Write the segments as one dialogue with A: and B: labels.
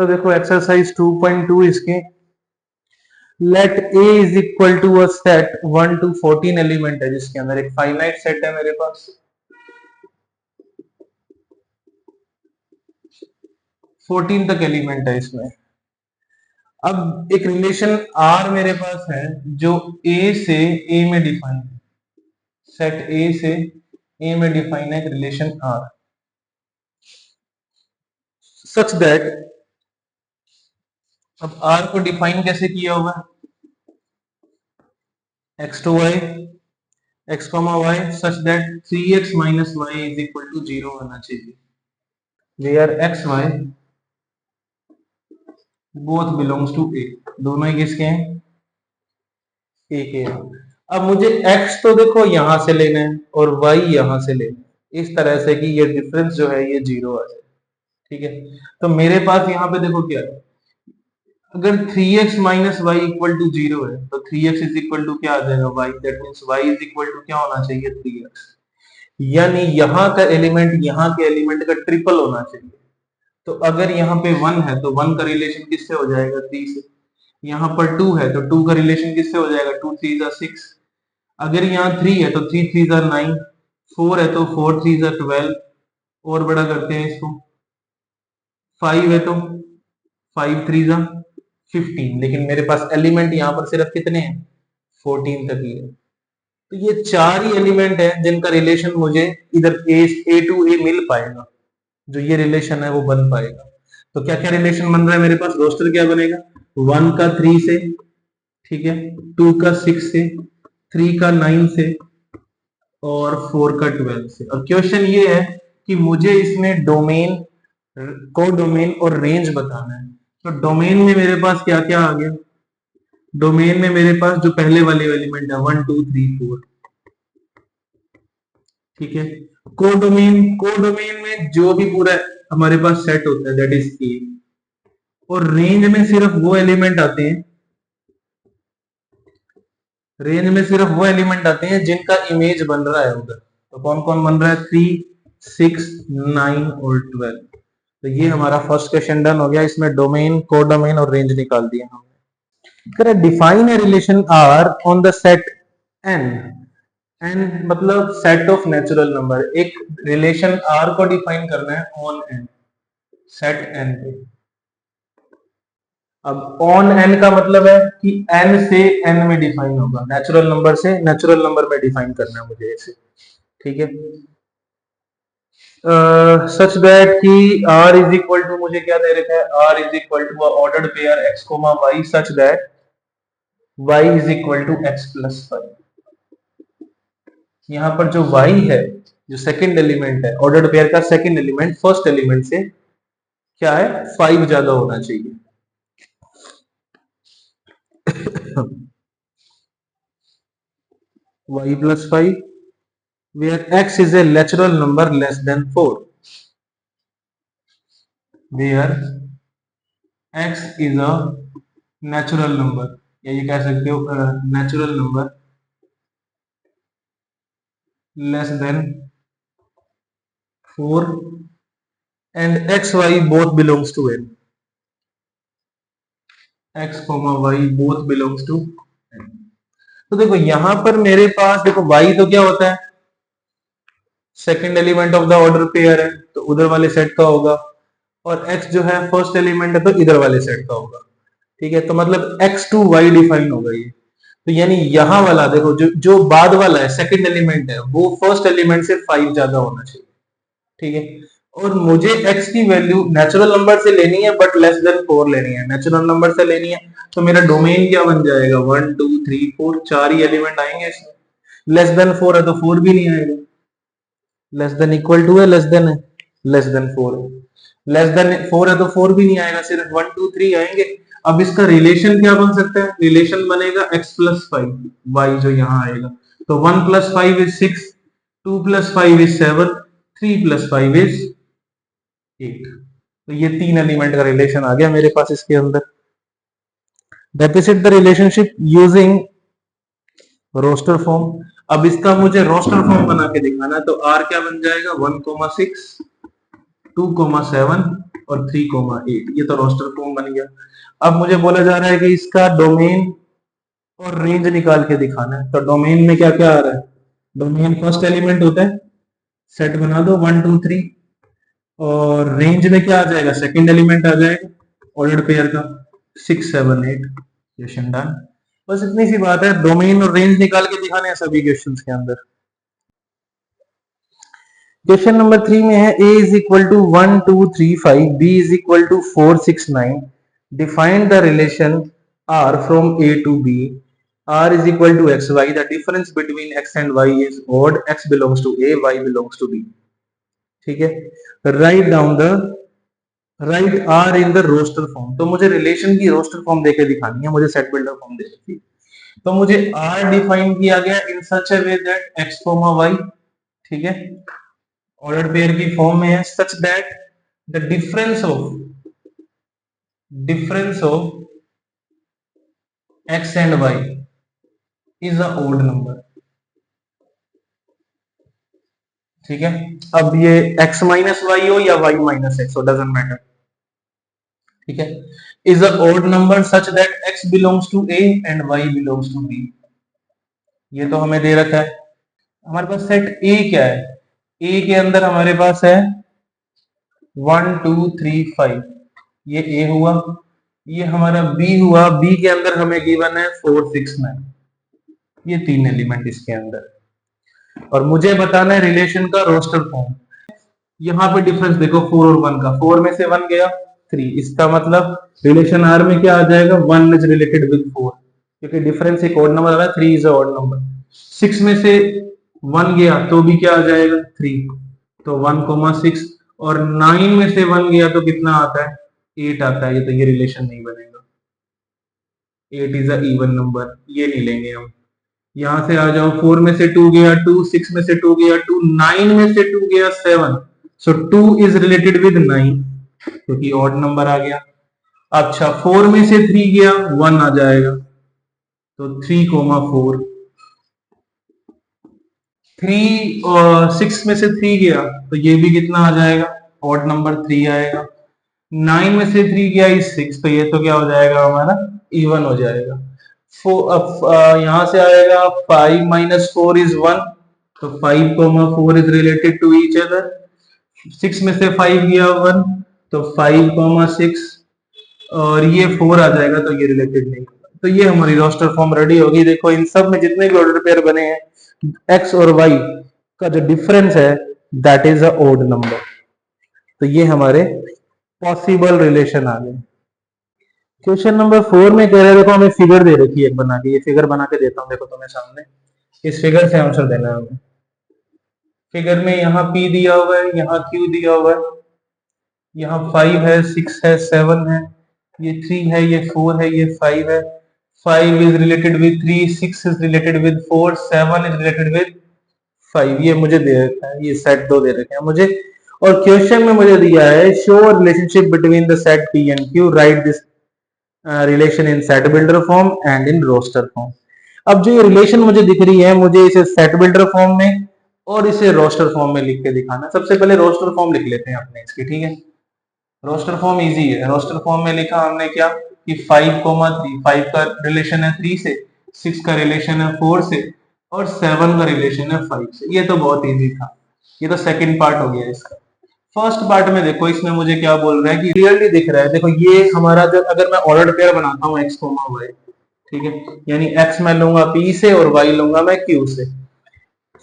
A: तो देखो एक्सरसाइज 2.2 इसके, let A is equal to a set 1 to 14 element है जिसके अंदर एक फाइनाइट सेट है मेरे पास, 14 तक एलिमेंट है इसमें। अब एक रिलेशन आर मेरे पास है जो ए से ए में डिफाइन है, सेट ए से ए में डिफाइन है एक रिलेशन आर, सच दैट, अब आर को डिफाइन कैसे किया हुआ है, x to y x comma y such that 3x minus y is equal to 0 होना चाहिए, where x y both belongs to A, दोनों ही किसके हैं, ए के हैं। अब मुझे x तो देखो यहां से लेना है और y यहां से लेना है, इस तरह से कि ये डिफरेंस जो है ये 0 आ जाए, ठीक है। तो मेरे पास यहाँ पे देखो क्या है, अगर 3x minus Y equal to 0 है तो 3x इज इक्वल टू क्या आ जाएगा, y, that means y is equal to क्या होना चाहिए, 3x, यानी यहाँ का एलिमेंट यहाँ के एलिमेंट का ट्रिपल होना चाहिए। तो अगर यहाँ पे 1 है तो 1 का रिलेशन किससे हो जाएगा, 3 से। यहाँ पर 2 है तो 2 का रिलेशन किससे हो जाएगा, 2 3 जा 6। अगर यहाँ 3 है तो 3 3 जा 9, 4 है तो 4 3 जा 12, और बड़ा करते हैं इसको, 5 है तो 5 3 जा 15, लेकिन मेरे पास एलिमेंट यहाँ पर सिर्फ कितने हैं, 14 तक ही है। तो ये 4 ही एलिमेंट है जिनका रिलेशन मुझे इधर ए टू ए मिल पाएगा, जो ये रिलेशन है वो बन पाएगा। तो क्या क्या रिलेशन बन रहा है मेरे पास, रोस्टर क्या बनेगा, 1 का 3 से, ठीक है, 2 का 6 से, 3 का 9 से, और 4 का 12 से। और क्वेश्चन ये है कि मुझे इसमें डोमेन, को डोमेन और रेंज बताना है। तो डोमेन में मेरे पास क्या क्या आ गया, डोमेन में मेरे पास जो पहले वाले एलिमेंट है 1 2 3 4, ठीक है। कोडोमेन में जो भी पूरा हमारे पास सेट होता है दैट इज ए, और रेंज में सिर्फ वो एलिमेंट आते हैं, रेंज में सिर्फ वो एलिमेंट आते हैं जिनका इमेज बन रहा है उधर। तो कौन कौन बन रहा है, 3 6 9 और 12। तो ये हमारा फर्स्ट क्वेश्चन डन हो गया, इसमें डोमेन, कोडोमेन और रेंज निकाल दिया हमने। Define a relation R on the set N, N मतलब सेट ऑफ नेचुरल नंबर, एक रिलेशन आर को डिफाइन करना है ऑन एन, सेट एन पे। अब ऑन एन का मतलब है कि एन से एन में डिफाइन होगा, नेचुरल नंबर से नेचुरल नंबर में डिफाइन करना है मुझे ऐसे, ठीक है। सच दैट कि आर इज इक्वल टू, मुझे क्या दे रखा है, R is equal to ordered pair x comma y such that y is equal to x plus 5। यहाँ पर जो y है, जो सेकंड एलिमेंट है ऑर्डर्ड पेयर का, सेकंड एलिमेंट फर्स्ट एलिमेंट से क्या है, 5 ज्यादा होना चाहिए। y plus 5 where x is a natural number less than 4, where x is a natural number, या ये कह सकते हो natural number less than 4 and x y both belongs to n, x comma y both belongs to n। तो देखो यहां पर मेरे पास देखो y तो क्या होता है, second element of the order pair है तो उधर वाले सेट का होगा, और x जो है फर्स्ट एलिमेंट है तो इधर वाले सेट का होगा, ठीक है। तो मतलब x टू y डिफाइन होगा ये। तो यानी यहां वाला देखो जो जो बाद वाला है सेकंड एलिमेंट है वो फर्स्ट एलिमेंट से 5 ज्यादा होना चाहिए, ठीक है। और मुझे x की वैल्यू नेचुरल नंबर से लेनी है बट लेस देन 4 लेनी है, नेचुरल नंबर से लेनी है। तो मेरा डोमेन क्या बन जाएगा, 1 2 3 4, 4 ही एलिमेंट आएंगे इसमें। लेस देन 4 है तो 4 भी नहीं आएगा, लेस देन इक्वल टू है, लेस देन है, लेस देन 4 है, लेस देन 4 है तो 4 भी नहीं आएगा, सिर्फ 1 2 3 आएंगे। अब इसका रिलेशन क्या बन सकता है, रिलेशन बनेगा x प्लस 5 y जो यहाँ आएगा। तो 1 plus 5 is 6, 2 plus 5 is 7, 3 plus 5 is 8। तो ये 3 एलिमेंट का रिलेशन आ गया मेरे पास इसके अंदर। Deficit the relationship using roster form. अब इसका मुझे रोस्टर फॉर्म बना के दिखाना है, तो r क्या बन जाएगा, 1 6 2 7 और 3,8। ये तो रोस्टर फॉर्म बन गया। अब मुझे बोला जा रहा है कि इसका डोमेन और रेंज निकाल के दिखाना है। तो डोमेन में क्या क्या आ रहा है? डोमेन फर्स्ट एलिमेंट होता है, सेट बना दो 1 2 3। और रेंज में क्या आ जाएगा? सेकंड एलिमेंट आ जाएगा ऑर्डर्ड पेयर का 6 7 8। Question done. बस इतनी सी बात है, डोमेन और रेंज निकाल के दिखाने हैं सभी क्वेश्चंस के अंदर। क्वेश्चन नंबर 3 में है a is equal to 1 2 3 5, b is equal to 4 6 9, define the relation r from a to b, r is equal to xy, the difference between x and y is odd, x belongs to a, y belongs to b। ठीक है, write r in the roster form. तो मुझे relation की roster form देके दिखानी है, मुझे set builder form दे रखी है। तो मुझे r डिफाइन किया गया इन सच ए वे दैट x, y, ठीक है, ऑर्डर्ड पेयर की फॉर्म में है, such that the difference of x and y is a odd number. ठीक है, अब ये x माइनस वाई हो या y माइनस एक्स हो, डजेंट मैटर। ठीक है, is a odd number such that x belongs to a and y belongs to b। ये तो हमें दे रखा है। हमारे पास सेट A क्या है? A के अंदर हमारे पास है 1 2 3 5, ये A हुआ। ये हमारा B हुआ, B के अंदर हमें गिवन है 4 6 9, ये 3 एलिमेंट इसके अंदर। और मुझे बताना है रिलेशन का रोस्टर फॉर्म। यहाँ पे डिफरेंस देखो 4 और 1 का, 4 में से 1 गया 3, इसका मतलब रिलेशन R में क्या आ जाएगा? 1 इज रिलेटेड विद 4, क्योंकि डिफरेंस एक ऑड नंबर आ रहा है, 3 इज ऑड नंबर। 6 में से 1 गया तो भी क्या आ जाएगा? 3, तो 1,6। और 9 में से 1 गया तो कितना आता है? 8 आता है। ये तो ये रिलेशन नहीं बनेगा, 8 इज अ इवन नंबर, ये नहीं लेंगे हम। यहां से आ जाओ, 4 में से 2 गया 2, 6 में से 2 गया 2, 9 में से 2 गया 7, सो 2 इज रिलेटेड विद 9, क्योंकि ऑड नंबर आ गया। अच्छा, 4 में से 3 गया 1 आ जाएगा, तो 3,4। 3 और 6 में से 3 गया तो ये भी कितना आ जाएगा? ऑड नंबर 3 आएगा। 9 में से 3 गया इज 6, तो ये तो क्या हो जाएगा हमारा? इवन हो जाएगा। यहां से आएगा 5 माइनस 4 इज 1, तो 5,4 is related to each other. 6 में से 5 गया 1, तो 5,6, और ये 4 आ जाएगा, तो ये रिलेटेड नहीं होगा। तो ये हमारी रोस्टर फॉर्म रेडी होगी। देखो इन सब में जितने भी ऑर्डर पेयर बने हैं, x और y का जो डिफरेंस है that is a odd number. तो ये हमारे पॉसिबल रिलेशन आ गए। क्वेश्चन नंबर 4 में कह रहे हैं, देखो हमें फिगर दे रखी है एक बना के, ये फिगर बना के देता हूं, देखो तुम्हें सामने। इस फिगर से आंसर देना है हमें। फिगर में यहाँ p दिया हुआ है, यहाँ q दिया हुआ है, यहाँ 5 है 6 है 7 है, ये 3 है, ये 4 है, ये 5 है। 5 is related with 3, 6 is related with 4, 7 is related with 5। ये मुझे दे रखा है, ये सेट 2 दे रखे हैं मुझे। और क्वेश्चन में मुझे दिया है show relationship between the set P and Q, write this relation in set builder form and in roster form. अब जो ये रिलेशन मुझे दिख रही है, मुझे इसे सेट बिल्डर फॉर्म में और इसे रोस्टर फॉर्म में लिख के दिखाना। सबसे पहले रोस्टर फॉर्म लिख लेते हैं अपने इसकी, ठीक है। रोस्टर फॉर्म इजी है। रोस्टर फॉर्म में लिखा हमने क्या कि 5,3, 5 का रिलेशन है 3 से, 6 का रिलेशन है 4 से, और 7 का रिलेशन है 5 से। ये तो बहुत इजी था। ये तो सेकंड पार्ट हो गया इसका। फर्स्ट पार्ट में देखो, इसमें मुझे क्या बोल रहा है कि क्लियरली दिख रहा है। देखो ये हमारा, जब अगर मैं ऑर्डर्ड पेयर बनाता हूँ x, y, ठीक है, यानी x मैं लूंगा p से और y लूंगा मैं q से,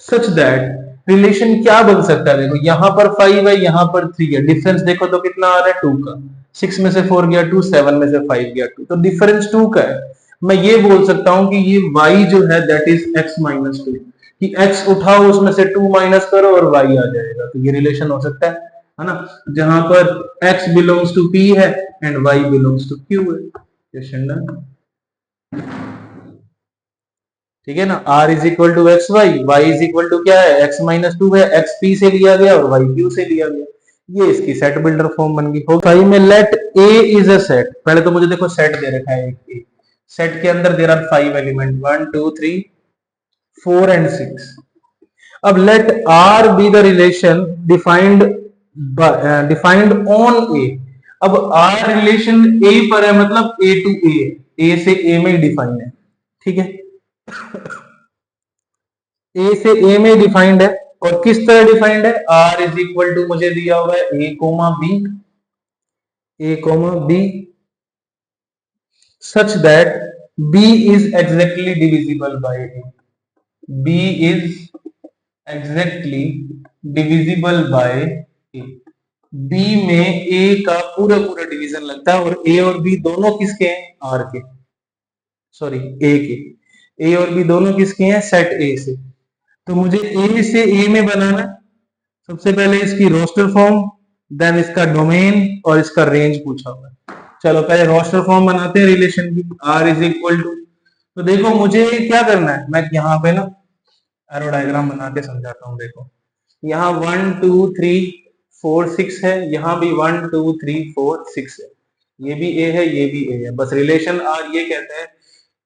A: सच दैट रिलेशन क्या बन सकता है? देखो यहाँ पर 5 है, यहाँ पर 3 है, डिफरेंस देखो तो कितना आ रहा है? 2 का। 6 में से 4 गया 2, 7 में से 5 गया 2, तो डिफरेंस 2 का है। मैं ये बोल सकता हूं कि ये y जो है दैट इज x माइनस 2, कि x उठाओ उसमें से 2 माइनस करो और y आ जाएगा। तो ये रिलेशन हो सकता है ना, जहां पर x बिलोंग्स टू p है and y belongs to q है। Question done. ठीक है ना, r is equal to x y, y is equal to क्या है? x माइनस 2 है, x p से लिया गया और y q से लिया गया। ये इसकी सेट बिल्डर फॉर्म बन गई। हो फाइव में let a is a set. पहले तो मुझे देखो सेट दे रखा है एक सेट के अंदर दे रहा है 5 एलिमेंट, 1 2 3 4 एंड 6। अब let r be the relation defined on a। अब आर रिलेशन ए पर है, मतलब ए टू ए से ए में डिफाइन है, ठीक है। ए से ए में डिफाइंड है, और किस तरह डिफाइंड है, आर इज इक्वल टू मुझे दिया हुआ है A comma B, A comma B such that b is exactly divisible by a, b is exactly divisible by a, b में a का पूरा पूरा डिवीजन लगता है, और a और b दोनों किसके हैं, r के, सॉरी a के, a और b दोनों किसके हैं, सेट a से। तो मुझे a से a में बनाना है, सबसे पहले इसकी रोस्टर फॉर्म, देन इसका डोमेन और इसका रेंज पूछा हुआ है। चलो पहले रोस्टर फॉर्म बनाते हैं रिलेशन की, r इज इक्वल टू, तो देखो मुझे क्या करना है, मैं यहाँ पे ना एरो डायग्राम बना के समझाता हूँ। देखो यहाँ 1 2 3 4 6 है, यहाँ भी 1 2 3 4 6 है, ये भी a है ये भी a है, बस रिलेशन r ये कहता है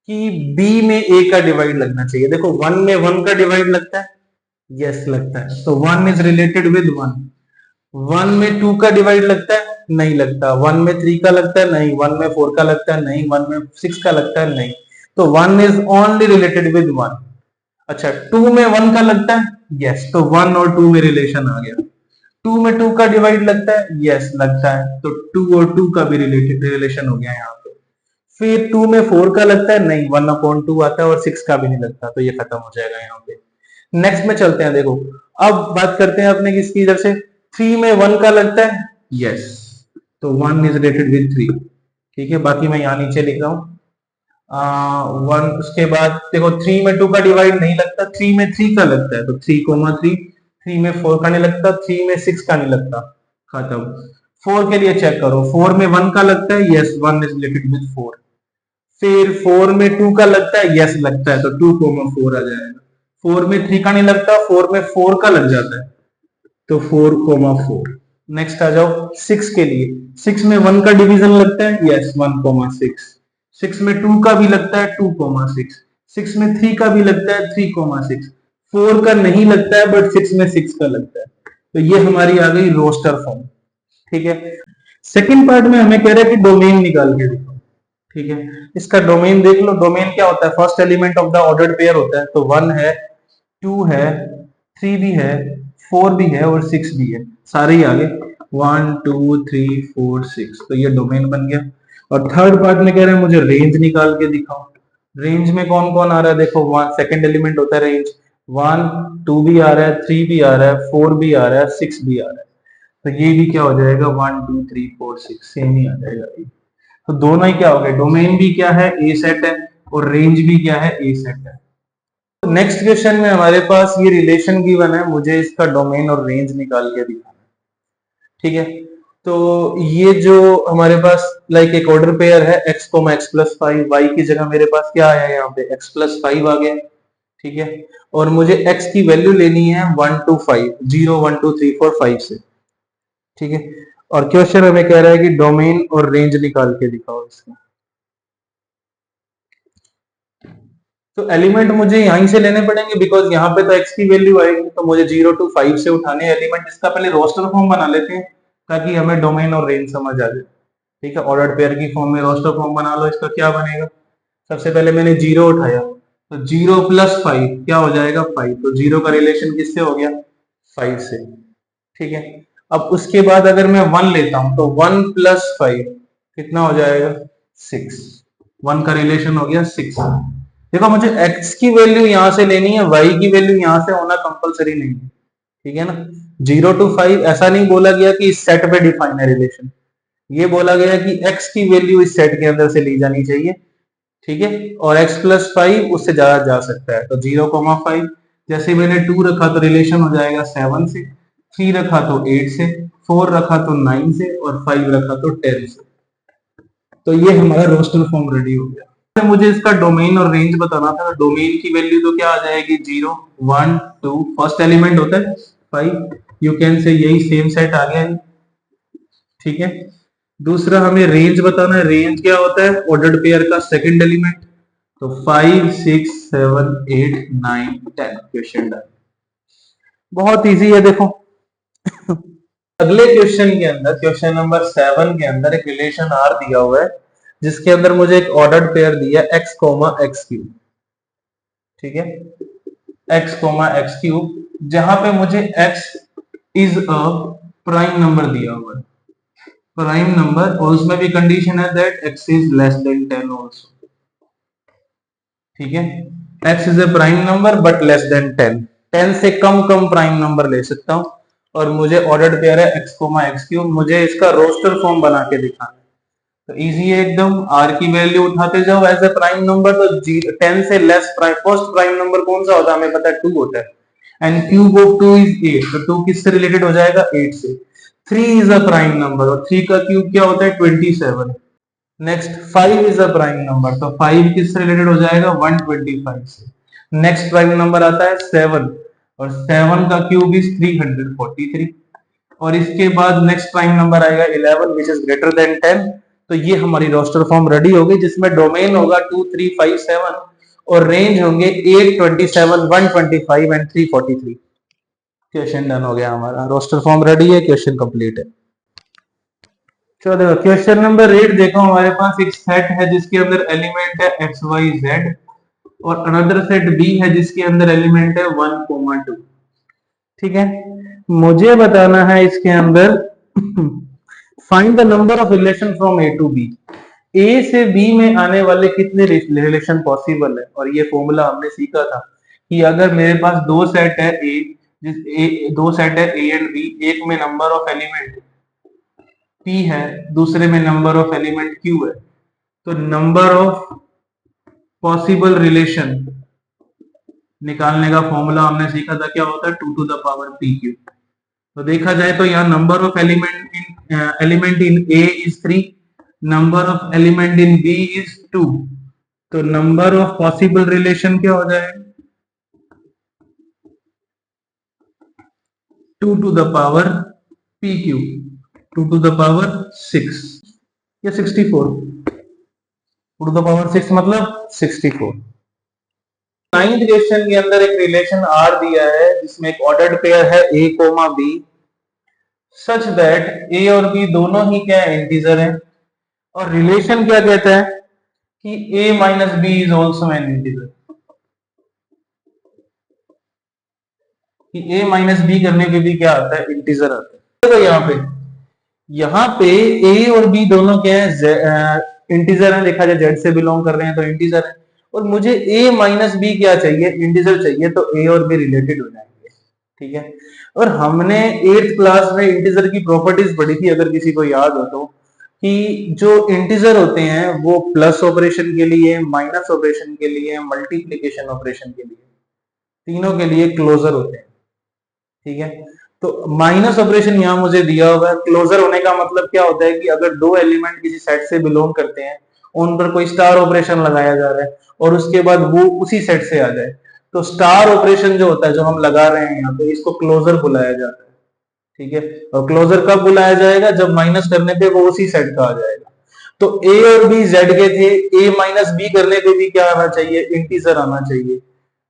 A: कि b में a का डिवाइड लगना चाहिए। देखो 1 में 1 का डिवाइड लगता है, यस लगता है, तो 1 इज रिलेटेड विद 1। 1 में 2 का डिवाइड लगता है, नहीं लगता। 1 में 3 का लगता है, नहीं। 1 में 4 का लगता है, नहीं। 1 में 6 का लगता है, नहीं। तो 1 इज ओनली रिलेटेड विद 1। अच्छा 2 में 1 का लगता है, यस, तो 1 और 2 में रिलेशन आ गया। 2 में 2 का डिवाइड लगता है, यस लगता है, तो 2 और 2 का भी रिलेशन हो गया यहाँ पे। फिर 2 में 4 का लगता है, नहीं, 1/2 आता है, और 6 का भी नहीं लगता, तो ये खत्म हो जाएगा यहाँ पे। नेक्स्ट में चलते हैं। देखो अब बात करते हैं अपने किसकी, इधर से 3 में 1 का लगता है, यस, तो 1 इज रिलेटेड विद 3, ठीक है। बाकी मैं यहाँ नीचे लिख रहा हूँ 1। उसके बाद देखो 3 में 2 का डिवाइड नहीं लगता, 3 में 3 का लगता है, तो 3,3। 3 में 4 का नहीं लगता, 3 में 6 का नहीं लगता, खत्म। 4 के लिए चेक करो, 4 में 1 का लगता है, यस, 1 इज रिलेटेड विद 4। फिर 4 में 2 का लगता है, यस लगता है, तो 2,4 आ जाएगा। 4 में 3 का नहीं लगता, 4 में 4 का लग जाता है, तो 4,4। नेक्स्ट आ जाओ 6 के लिए। 6 में 1 का डिवीजन लगता है, यस, 1,6। 6 में 2 का भी लगता है, 2,6। 6 में 3 का भी लगता है, 3,6। 4 का नहीं लगता है, बट 6 में 6 का लगता है, तो ये हमारी आ गई रोस्टर फॉर्म, ठीक है। सेकंड पार्ट में हमें कह रहा है कि डोमेन निकाल के दिखाओ, ठीक है। इसका डोमेन देख लो। डोमेन क्या होता है, first element of the ordered pair होता है, तो 1 है, 2 है, 3 भी है, 4 भी है, और 6 भी है, सारे ही आगे 1 2 3 4 6, तो ये डोमेन बन गया। और थर्ड पार्ट में कह रहे हैं मुझे रेंज निकाल के दिखाओ। रेंज में कौन कौन आ रहा है, देखो 1 सेकंड एलिमेंट होता है रेंज, 1 2 भी आ रहा है, 3 भी आ रहा है, 4 भी आ रहा है, 6 भी आ रहा है, तो ये भी क्या हो जाएगा, 1 2 3 4 6 सेम ही आ जाएगा। तो दोनों ही क्या हो गए, डोमेन भी क्या है, ए सेट है, और रेंज भी क्या है, ए सेट है। नेक्स्ट क्वेश्चन में हमारे पास ये रिलेशन गिवन है, मुझे इसका डोमेन और रेंज निकाल के दिखाना, ठीक है। तो ये जो हमारे पास लाइक एक ऑर्डर पेयर है x, x+5, y की जगह मेरे पास क्या आया है, यहाँ पे x+5 आ गया, ठीक है। और मुझे x की वैल्यू लेनी है 1 to 5, 0 1 2 3 4 5 से, ठीक है। और क्वेश्चन हमें कह रहा है कि डोमेन और रेंज निकाल के दिखाओ इसका। तो एलिमेंट मुझे यहीं से लेने पड़ेंगे, बिकॉज यहाँ पे तो x की वैल्यू आएगी, तो मुझे 0 to 5 से उठाने एलिमेंट। इसका पहले रोस्टर फॉर्म बना लेते हैं ताकि हमें डोमेन और रेंज समझ आ जाए, ठीक है। ऑर्डर्ड पेयर की फॉर्म में रोस्टर फॉर्म बना लो। इसका क्या बनेगा, सबसे पहले मैंने 0 उठाया, तो 0 + 5 क्या हो जाएगा, 5, तो 0 का रिलेशन किससे हो गया, 5 से, ठीक है। अब उसके बाद अगर मैं 1 लेता हूं, तो 1 + 5 कितना हो जाएगा, 6। 1 का रिलेशन हो गया 6। देखो मुझे x की वैल्यू यहां से लेनी है, y की वैल्यू यहां से होना कंपलसरी नहीं है, ठीक है ना। 0 to 5 ऐसा नहीं बोला गया कि इस सेट पे डिफाइन है रिलेशन, ये बोला गया कि x की वैल्यू इस सेट के अंदर से ली जानी चाहिए, ठीक है। और x+5 उससे ज्यादा जा सकता है, तो 0,5 जैसे मैंने 2 रखा तो रिलेशन हो जाएगा 7 से, 3 रखा तो 8 से, 4 रखा तो 9 से, और 5 रखा तो 10 से। तो ये हमारा रोस्टर फॉर्म रेडी हो गया। मुझे इसका डोमेन और रेंज बताना था। डोमेन की वैल्यू तो क्या आ जाएगी, 0 1 2, फर्स्ट एलिमेंट होता है 5, यू कैन से यही सेम सेट आ गया है, ठीक है। दूसरा हमें रेंज बताना है। रेंज क्या होता है, ऑर्डर्ड पेयर का सेकंड एलिमेंट, तो 5 6 7 8 9 10, क्वेश्चन डन। बहुत इजी है देखो। अगले क्वेश्चन के अंदर, क्वेश्चन नंबर 7 के अंदर एक रिलेशन आर दिया हुआ है, जिसके अंदर मुझे एक ऑर्डर्ड पेयर दिया x एक्स क्यूब, ठीक है, x क्यूब, जहां पे मुझे x is a prime number दिया हुआ है, प्राइम नंबर, और उसमें भी कंडीशन है that x is less than 10 also, ठीक है, x is a prime number but less than 10 से कम प्राइम नंबर ले सकता हूं, और मुझे ऑर्डर्ड पेयर है एक्स क्यूब, मुझे इसका रोस्टर फॉर्म बना के दिखाना है। तो इजी है एकदम, आर की वैल्यू उठाते जाओ एज ए प्राइम नंबर, तो 10 से less prime, first prime number कौन सा होता है हमें पता है 2 होता है, एंड क्यूब ऑफ 2 इज 8, तो 2 किससे रिलेटेड हो जाएगा 8 से, 3 इज अ प्राइम नंबर, और 3 का क्यूब क्या होता है 27, next 5 is a prime number, तो 5 किससे रिलेटेड हो जाएगा 125 से, नेक्स्ट प्राइम नंबर आता है 7, और 7 का क्यूब इज 343, और इसके बाद नेक्स्ट प्राइम नंबर आएगा 11 विच इज ग्रेटर देन 10, तो ये हमारी रोस्टर फॉर्म रेडी हो गई, जिसमें डोमेन होगा 2 3 5 7 और रेंज होंगे 8 27 125 एंड 343। क्वेश्चन डन हो गया, हमारा रोस्टर फॉर्म रेडी है, क्वेश्चन कंप्लीट है। चलो देखो क्वेश्चन नंबर 8, देखो हमारे पास एक सेट है जिसके अंदर एलिमेंट है एक्स वाई जेड, और अनदर सेट बी है जिसके अंदर एलिमेंट है 1, 2, ठीक है, मुझे बताना है इसके अंदर find the number of relation from A to B, A से बी में आने वाले कितने रिलेशन पॉसिबल है, और ये फॉर्मूला हमने सीखा था कि अगर मेरे पास दो सेट है दो सेट है ए एंड बी, एक में नंबर ऑफ एलिमेंट P है, दूसरे में नंबर ऑफ एलिमेंट Q है, तो नंबर ऑफ पॉसिबल रिलेशन निकालने का फॉर्मूला हमने सीखा था, क्या होता है 2 टू द पावर PQ। तो देखा जाए तो यहाँ number of element in A is 3, number of element in B is 2, तो नंबर ऑफ पॉसिबल रिलेशन क्या हो जाएगा 2 to the power PQ, 2 to the power 6 या 64, 2 टू द पावर 6 मतलब 64। नाइन्थ क्वेश्चन के अंदर एक रिलेशन आर दिया है जिसमें एक ऑर्डर्ड पेयर है A comma B, such that ए और बी दोनों ही क्या है इंटीजर है, और रिलेशन क्या कहता है कि A minus B is also an integer, कि ए माइनस बी करने पे भी क्या आता है इंटीजर आता है। तो यहाँ पे ए और बी दोनों क्या है इंटीजर है, देखा जाए जेड से बिलोंग कर रहे हैं तो इंटीजर है, और मुझे ए माइनस बी क्या चाहिए इंटीजर चाहिए, तो ए और बी रिलेटेड हो जाएंगे, ठीक है। और हमने 8th क्लास में इंटीजर की प्रॉपर्टीज पढ़ी थी, अगर किसी को याद हो तो, कि जो इंटीजर होते हैं वो प्लस ऑपरेशन के लिए, माइनस ऑपरेशन के लिए, मल्टीप्लीकेशन ऑपरेशन के लिए, तीनों के लिए क्लोजर होते हैं, ठीक है। तो माइनस ऑपरेशन यहाँ मुझे दिया हुआ है, क्लोजर होने का मतलब क्या होता है कि अगर दो एलिमेंट किसी सेट से बिलोंग करते हैं, उन पर कोई स्टार ऑपरेशन लगाया जा रहा है और उसके बाद वो उसी सेट से आ जाए, तो स्टार ऑपरेशन जो होता है जो हम लगा रहे हैं यहाँ पे, इसको क्लोजर बुलाया जाता है, ठीक है। और क्लोजर कब बुलाया जाएगा, जब माइनस करने पे वो उसी सेट का आ जाएगा। तो ए और बी जेड के थे, ए माइनस बी करने पे भी क्या आना चाहिए इंटीजर आना चाहिए,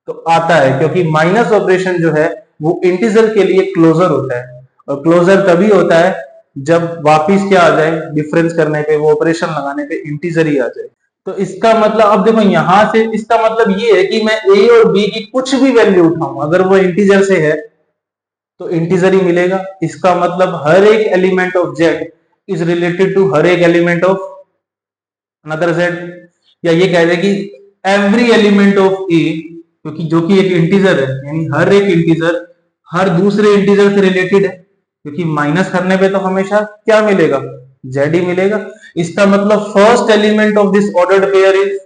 A: तो आता है, क्योंकि माइनस ऑपरेशन जो है वो इंटीजर के लिए क्लोजर होता है, और क्लोजर तभी होता है जब वापिस क्या आ जाए डिफरेंस करने पे, वो ऑपरेशन लगाने पे इंटीजर ही आ जाए। तो इसका मतलब अब देखो यहां से इसका मतलब ये है कि मैं ए और बी की कुछ भी वैल्यू उठाऊं, अगर वो इंटीजर से है तो इंटीजर ही मिलेगा, इसका मतलब हर एक element of Z is related to हर एक एलिमेंट ऑफ अनदर जेड, या ये कह दे कि एवरी एलिमेंट ऑफ ए, क्योंकि जो कि एक इंटीजर है, यानी हर एक इंटीजर हर दूसरे इंटीजर से रिलेटेड है, क्योंकि माइनस करने पे तो हमेशा क्या मिलेगा जेड ही मिलेगा। इसका मतलब first element of this ordered pair is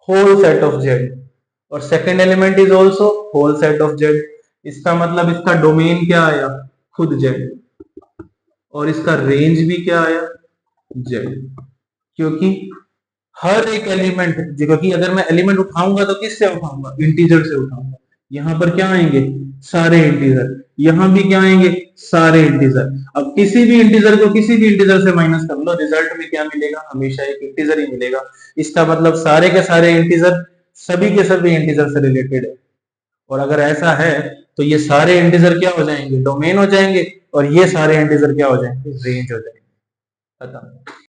A: whole set of Z, और second element is also whole set of Z, इसका मतलब इसका डोमेन क्या आया खुद जेड, और इसका रेंज भी क्या आया जेड, क्योंकि हर एक एलिमेंट, क्योंकि अगर मैं एलिमेंट उठाऊंगा तो किससे उठाऊंगा इंटीजर से उठाऊंगा, यहां पर क्या आएंगे सारे इंटीजर, यहां भी क्या आएंगे सारे इंटीजर। अब किसी भी इंटीजर को किसी भी इंटीजर से माइनस कर लो, रिजल्ट में क्या मिलेगा हमेशा एक इंटीजर ही मिलेगा, इसका मतलब सारे के सारे इंटीजर सभी के सभी इंटीजर से रिलेटेड है। और अगर ऐसा है तो ये सारे इंटीजर क्या हो जाएंगे, डोमेन हो जाएंगे, और ये सारे इंटीजर क्या हो जाएंगे, रेंज हो जाएंगे। खत्म।